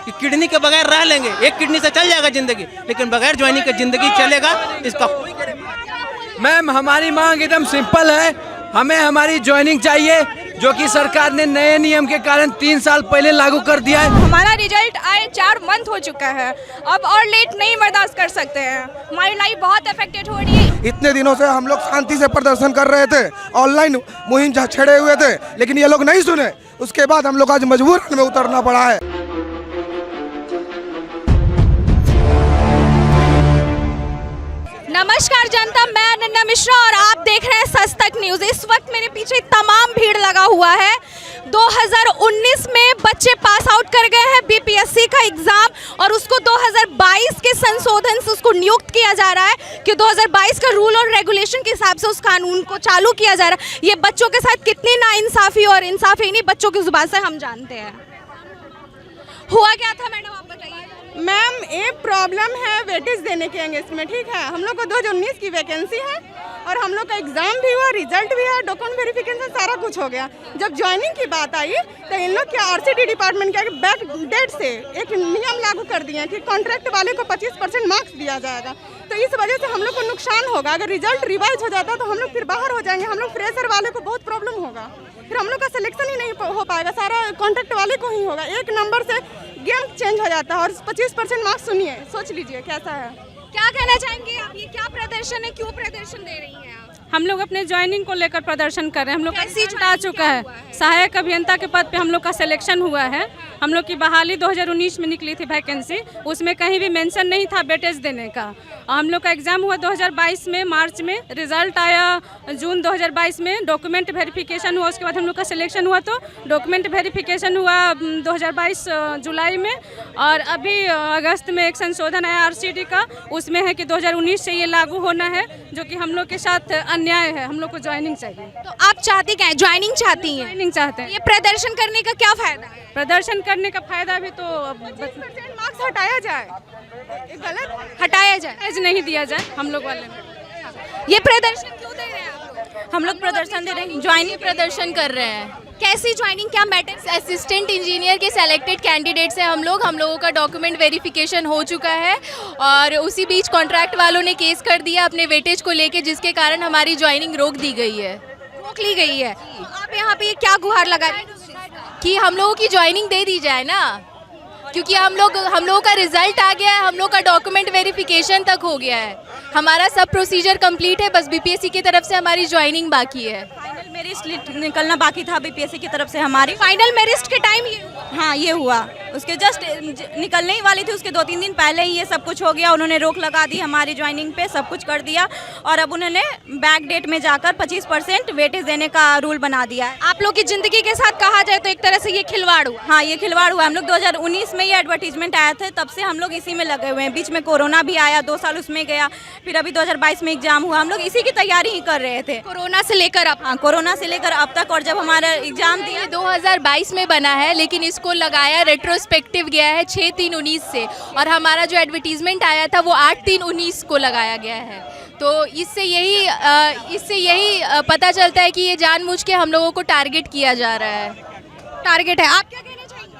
कि किडनी के बगैर रह लेंगे, एक किडनी से चल जाएगा जिंदगी, लेकिन बगैर ज्वाइनिंग के जिंदगी चलेगा इसका कोई गारंटी। मैम हमारी मांग एकदम सिंपल है, हमें हमारी ज्वाइनिंग चाहिए जो कि सरकार ने नए नियम के कारण 3 साल पहले लागू कर दिया है। हमारा रिजल्ट आए 4 मंथ हो चुका है, अब और लेट नहीं बर्दाश्त कर सकते हैं। हमारी लाइफ बहुत अफेक्टेड हो रही है। इतने दिनों से हम लोग शांति से प्रदर्शन कर रहे थे, ऑनलाइन मुहिम छेड़े हुए थे, लेकिन ये लोग नहीं सुने। उसके बाद हम लोग आज मजबूरन में उतरना पड़ा है। नमस्कार जनता, मैं अनन्या मिश्रा और आप देख रहे हैं सच तक न्यूज़। इस वक्त मेरे पीछे तमाम भीड़ लगा हुआ है। 2019 में बच्चे पास आउट कर गए हैं बीपीएससी का एग्ज़ाम और उसको 2022 के संशोधन से उसको नियुक्त किया जा रहा है कि 2022 का रूल और रेगुलेशन के हिसाब से उस कानून को चालू किया जा रहा है। ये बच्चों के साथ कितनी नाइंसाफ़ी और इंसाफ़ी नहीं बच्चों की जुबान से हम जानते हैं। हुआ क्या था मैडम, आप बताइए। मैम एक प्रॉब्लम है वेटेज देने के अंगेंस्ट में, ठीक है। हम लोग को 2019 की वैकेंसी है और हम लोग का एग्जाम भी हुआ, रिजल्ट भी है, डॉक्यूमेंट वेरिफिकेशन सारा कुछ हो गया। जब ज्वाइनिंग की बात आई तो इन लोग के आरसीडी डिपार्टमेंट के बैक डेट से एक नियम लागू कर दिए कि कॉन्ट्रैक्ट वाले को 25% मार्क्स दिया जाएगा। तो इस वजह से हम लोग को नुकसान होगा। अगर रिजल्ट रिवाइज हो जाता तो हम लोग फिर बाहर हो जाएंगे। हम लोग फ्रेशर वाले को बहुत प्रॉब्लम होगा, फिर हम लोग का सिलेक्शन ही नहीं हो पाएगा, सारा कॉन्ट्रैक्ट वाले को ही होगा। एक नंबर से गेम चेंज हो जाता है और 25% मार्क्स सुनिए, सोच लीजिए कैसा है। क्या कहना चाहेंगे आप, ये क्या प्रदर्शन है, क्यों प्रदर्शन दे रही हैं आप? हम लोग अपने ज्वाइनिंग को लेकर प्रदर्शन कर रहे हैं। हम लोग का कैसी रिजल्ट आ चुका है, सहायक अभियंता के पद पे हम लोग का सिलेक्शन हुआ है। हम लोग की बहाली 2019 में निकली थी वैकेंसी, उसमें कहीं भी मेंशन नहीं था वेटेज देने का। और हम लोग का एग्ज़ाम हुआ 2022 में मार्च में, रिजल्ट आया जून 2022 में, डॉक्यूमेंट वेरिफिकेशन हुआ, उसके बाद हम लोग का सिलेक्शन हुआ। तो डॉक्यूमेंट वेरिफिकेशन हुआ 2022 जुलाई में और अभी अगस्त में एक संशोधन आया आरसीडी का, उसमें है कि 2019 से ये लागू होना है, जो कि हम लोग के साथ अन्याय है। हम लोग को ज्वाइनिंग चाहिए। तो आप चाहती क्या है, ज्वाइनिंग चाहती हैं? ज्वाइनिंग चाहते हैं। ये प्रदर्शन करने का क्या फायदा है? प्रदर्शन करने का फायदा भी तो 25% मार्क्स हटाया जाए, ये गलत हटाया जाए, एज नहीं दिया जाए हम लोग वाले में। ये प्रदर्शन क्यों दे रहे हैं आप लोग? हम लोग प्रदर्शन दे रहे हैं, ज्वाइनिंग प्रदर्शन कर रहे हैं। कैसी ज्वाइनिंग, क्या मैटर? असिस्टेंट इंजीनियर के सेलेक्टेड कैंडिडेट्स हैं हम लोगों का डॉक्यूमेंट वेरिफिकेशन हो चुका है और उसी बीच कॉन्ट्रैक्ट वालों ने केस कर दिया अपने वेटेज को लेके, जिसके कारण हमारी ज्वाइनिंग रोक दी गई है, रोक ली गई है। आप यहाँ पे क्या गुहार लगा रहे हैं कि हम लोगों की ज्वाइनिंग दे दी जाए ना, क्योंकि हम लोगों का रिजल्ट आ गया है, हम लोग का डॉक्यूमेंट वेरिफिकेशन तक हो गया है, हमारा सब प्रोसीजर कंप्लीट है, बस बीपीएससी की तरफ से हमारी ज्वाइनिंग बाकी है। फाइनल मेरिट निकलना बाकी था बीपीएससी की तरफ से हमारी। फाइनल मेरिट के टाइम ये हाँ ये हुआ, उसके जस्ट निकलने ही वाली थी, उसके 2-3 दिन पहले ही ये सब कुछ हो गया। उन्होंने रोक लगा दी हमारी ज्वाइनिंग पे, सब कुछ कर दिया और अब उन्होंने बैक डेट में जाकर 25% वेटेज देने का रूल बना दिया है। आप लोग की जिंदगी के साथ कहा जाए तो एक तरह से ये खिलवाड़ हुआ। हाँ ये खिलवाड़ हुआ। हम लोग 2019 में ये एडवर्टीजमेंट आया था, तब से हम लोग इसी में लगे हुए हैं। बीच में कोरोना भी आया, 2 साल उसमें गया, फिर अभी 2022 में एग्जाम हुआ। हम लोग इसी की तैयारी ही कर रहे थे, कोरोना से लेकर अब। हाँ कोरोना से लेकर अब तक। और जब हमारा एग्जाम दिया 2022 में बना है, लेकिन इसको लगाया रेट्रोस्पेक्टिव गया है 6/3/19 से, और हमारा जो एडवर्टीजमेंट आया था वो 8/3/19 को लगाया गया है। तो इससे यही पता चलता है कि ये जानबूझ के हम लोगों को टारगेट किया जा रहा है। टारगेट है। आप क्या कहना चाहेंगे?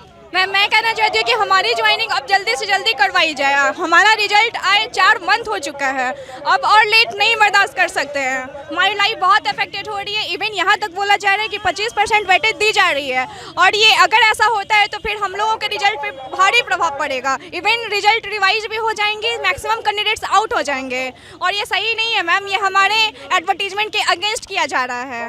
मैं कहना चाहती हूँ कि हमारी ज्वाइनिंग अब जल्दी से जल्दी करवाई जाए। हमारा रिजल्ट आए 4 मंथ हो चुका है, अब और लेट नहीं बर्दाश्त कर सकते हैं। हमारी लाइफ बहुत अफेक्टेड हो रही है। इवन यहाँ तक बोला जा रहा है कि 25% वेटेज दी जा रही है, और ये अगर ऐसा होता है तो फिर हम लोगों के रिजल्ट पे भारी प्रभाव पड़ेगा। इवन रिजल्ट रिवाइज भी हो जाएंगे, मैक्सिमम कैंडिडेट्स आउट हो जाएंगे, और ये सही नहीं है मैम। ये हमारे एडवर्टीजमेंट के अगेंस्ट किया जा रहा है।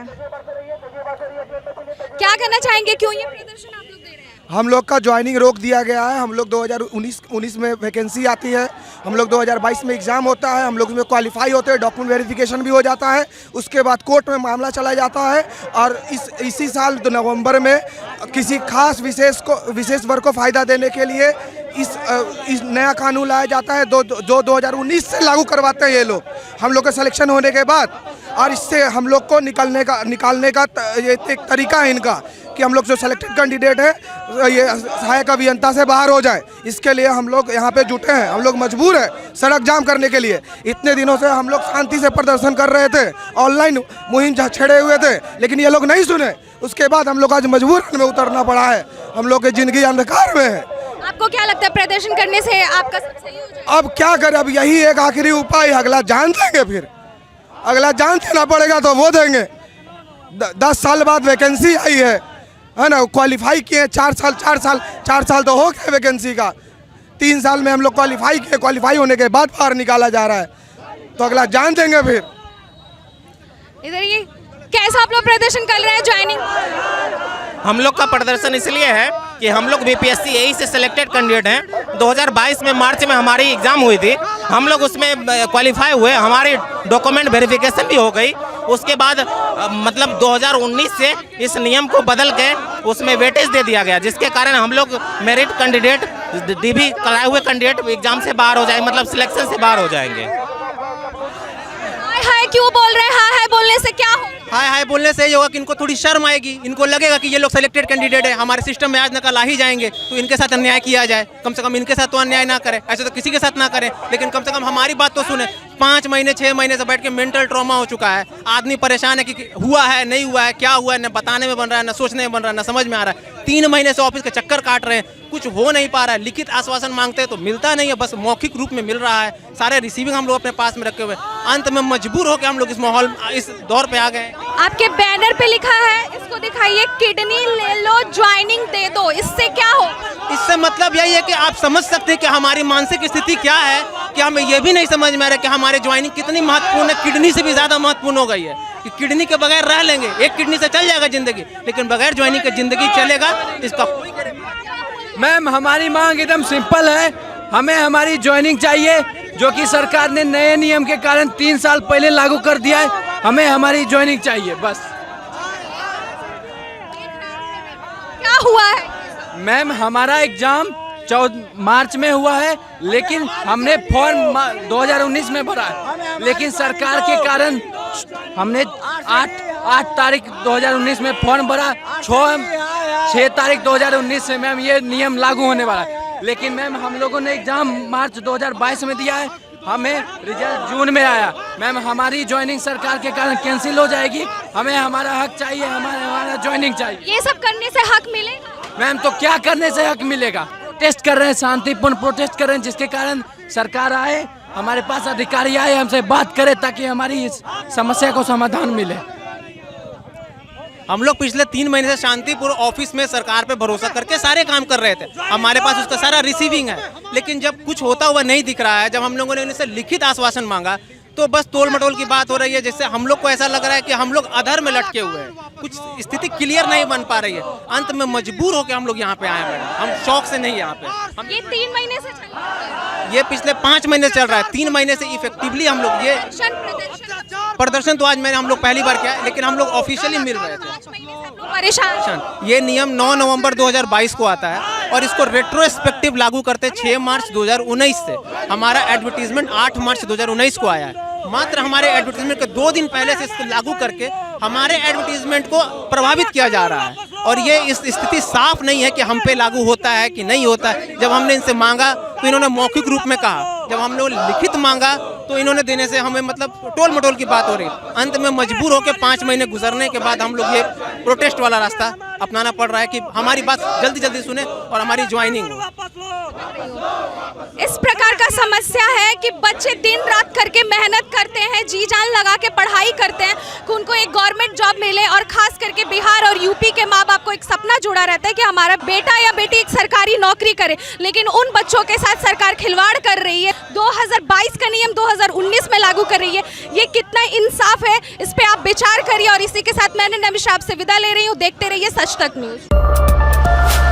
क्या कहना चाहेंगे, क्यों ये प्रदर्शन आप लोग दे रहे हैं? हम लोग का ज्वाइनिंग रोक दिया गया है। हम लोग 2019 में वैकेंसी आती है, हम लोग 2022 में एग्ज़ाम होता है, हम लोग उसमें क्वालिफाई होते हैं, डॉक्यूमेंट वेरिफिकेशन भी हो जाता है, उसके बाद कोर्ट में मामला चला जाता है। और इसी साल नवंबर में किसी खास विशेष वर्ग को फ़ायदा देने के लिए इस नया कानून लाया जाता है, जो 2019 से लागू करवाते हैं ये लोग हम लोग का सिलेक्शन होने के बाद। और इससे हम लोग को निकालने का ये एक तरीका है इनका कि हम लोग जो सिलेक्टेड कैंडिडेट है ये सहायक अभियंता से बाहर हो जाए। इसके लिए हम लोग यहाँ पे जुटे हैं, हम लोग मजबूर हैं सड़क जाम करने के लिए। इतने दिनों से हम लोग शांति से प्रदर्शन कर रहे थे, ऑनलाइन मुहिम छेड़े हुए थे, लेकिन ये लोग नहीं सुने। उसके बाद हम लोग आज मजबूरन में उतरना पड़ा है। हम लोग की ज़िंदगी अंधकार में है। आपको क्या लगता है प्रदर्शन करने से आपका सब सही हो जाएगा? अब क्या करें, अब यही एक आखिरी उपाय, अगला जान देंगे, फिर अगला जान देना पड़ेगा तो वो देंगे। 10 साल बाद वैकेंसी आई है ना, क्वालिफाई किए 4 साल तो हो गए वैकेंसी का। 3 साल में हम लोग क्वालिफाई किए, क्वालिफाई होने के बाद बाहर निकाला जा रहा है, तो अगला जान देंगे फिर। इधर ये कैसा आप लोग प्रदर्शन कर रहे हैं ज्वाइनिंग? हम लोग का प्रदर्शन इसलिए है कि हम लोग बीपीएससी एई से सिलेक्टेड कैंडिडेट हैं। 2022 में मार्च में हमारी एग्ज़ाम हुई थी, हम लोग उसमें क्वालिफाई हुए, हमारी डॉक्यूमेंट वेरिफिकेशन भी हो गई। उसके बाद मतलब 2019 से इस नियम को बदल के उसमें वेटेज दे दिया गया, जिसके कारण हम लोग मेरिट कैंडिडेट डीबी कराए हुए कैंडिडेट एग्ज़ाम से बाहर हो जाएंगे, मतलब सिलेक्शन से बाहर हो जाएंगे। हाय हाय क्यों बोल रहे हैं? हाय हाय बोलने से क्या हो? हाय हाय बोलने से ये होगा कि इनको थोड़ी शर्म आएगी, इनको लगेगा कि ये लोग सिलेक्टेड कैंडिडेट है, हमारे सिस्टम में आज न कल आ ही जाएंगे, तो इनके साथ अन्याय किया जाए। कम से कम इनके साथ तो अन्याय ना करें, ऐसे तो किसी के साथ ना करें, लेकिन कम से कम हमारी बात तो सुने। 5 महीने 6 महीने से बैठ के मेंटल ट्रॉमा हो चुका है, आदमी परेशान है कि हुआ है नहीं हुआ है, क्या हुआ है, न बताने में बन रहा है, न सोचने में बन रहा है, न समझ में आ रहा है। 3 महीने से ऑफिस के चक्कर काट रहे हैं, कुछ हो नहीं पा रहा है। लिखित आश्वासन मांगते हैं तो मिलता नहीं है, बस मौखिक रूप में मिल रहा है। सारे रिसीविंग हम लोग अपने पास में रखे हुए, अंत में मजबूर होकर हम लोग इस माहौल इस दौर पे आ गए। आपके बैनर पे लिखा है, इसको दिखाइए, किडनी ले लो ज्वाइनिंग दे दो, इससे क्या हो? इससे मतलब यही है कि आप समझ सकते हैं कि हमारी मानसिक स्थिति क्या है, कि हमें ये भी नहीं समझ में आ रहा है कि हमारी ज्वाइनिंग कितनी महत्वपूर्ण है, किडनी से भी ज़्यादा महत्वपूर्ण हो गई है। कि किडनी के बगैर रह लेंगे, एक किडनी से चल जाएगा जिंदगी, लेकिन बगैर ज्वाइनिंग के जिंदगी चलेगा इसका कोई गारंटी। मैम हमारी मांग एकदम सिंपल है, हमें हमारी ज्वाइनिंग चाहिए, जो कि सरकार ने नए नियम के कारण 3 साल पहले लागू कर दिया है। हमें हमारी ज्वाइनिंग चाहिए बस। क्या हुआ है? मैम हमारा एग्जाम 14 मार्च में हुआ है, लेकिन हमने फॉर्म 2019 में भरा है, लेकिन सरकार के कारण हमने 8 तारीख 2019 में फॉर्म भरा, 6 तारीख 2019 से मैम ये नियम लागू होने वाला है। लेकिन मैम हम लोगों ने एग्जाम मार्च 2022 में दिया है, हमें रिजल्ट जून में आया। मैम हमारी ज्वाइनिंग सरकार के कारण कैंसिल हो जाएगी, हमें हमारा हक चाहिए, हमारा ज्वाइनिंग चाहिए। ये सब करने से हक मिलेगा? मैम तो क्या करने से हक मिलेगा? प्रोटेस्ट कर रहे हैं, शांतिपूर्ण प्रोटेस्ट कर रहे हैं, जिसके कारण सरकार आए, हमारे पास अधिकारी आए, हमसे बात करें ताकि हमारी इस समस्या को समाधान मिले। हम लोग पिछले 3 महीने से शांतिपूर्ण ऑफिस में सरकार पे भरोसा करके सारे काम कर रहे थे, हमारे पास उसका सारा रिसीविंग है, लेकिन जब कुछ होता हुआ नहीं दिख रहा है, जब हम लोगों ने उनसे लिखित आश्वासन मांगा, तो बस तोल मटोल की बात हो रही है, जिससे हम लोग को ऐसा लग रहा है कि हम लोग अधर में लटके हुए हैं, कुछ स्थिति क्लियर नहीं बन पा रही है। अंत में मजबूर होकर हम लोग यहाँ पे आए मैडम, हम शौक से नहीं यहाँ पे। ये 3 महीने से चल रहा है? ये पिछले 5 महीने चल रहा है, 3 महीने से इफेक्टिवली हम लोग ये प्रदर्शन तो आज मैंने हम लोग पहली बार किया है, लेकिन हम लोग ऑफिशियली मिल रहे थे। परेशान। ये नियम 9 नवंबर 2022 को आता है और इसको रेट्रोस्पेक्टिव लागू करते 6 मार्च 2019 से। हमारा एडवर्टीजमेंट 8 मार्च 2019 को आया है, मात्र हमारे एडवर्टीजमेंट के 2 दिन पहले से इसको लागू करके हमारे एडवर्टीजमेंट को प्रभावित किया जा रहा है। और ये इस स्थिति साफ नहीं है कि हम पे लागू होता है कि नहीं होता है। जब हमने इनसे मांगा तो इन्होंने मौखिक रूप में कहा, जब हम लोग लिखित मांगा तो इन्होंने देने से हमें मतलब टोल मटोल की बात हो रही। अंत में मजबूर होकर 5 महीने गुजरने के बाद हम लोग ये प्रोटेस्ट वाला रास्ता अपनाना पड़ रहा है कि हमारी बात जल्दी जल्दी सुने और हमारी ज्वाइनिंग हो। इस प्रकार का समस्या है कि बच्चे दिन रात करके मेहनत करते हैं, जी जान लगा के पढ़ाई करते हैं कि उनको एक गवर्नमेंट जॉब मिले, और खास करके बिहार और यूपी के माँ बाप को एक सपना जुड़ा रहता है कि हमारा बेटा या बेटी एक सरकारी नौकरी करे, लेकिन उन बच्चों के साथ सरकार खिलवाड़ कर रही है। 2022 का नियम 2019 में लागू कर रही है, ये कितना इंसाफ है, इस पे आप विचार करिए। और इसी के साथ मैं नमिशा आपसे विदा ले रही हूँ। देखते रहिए सच तक न्यूज़।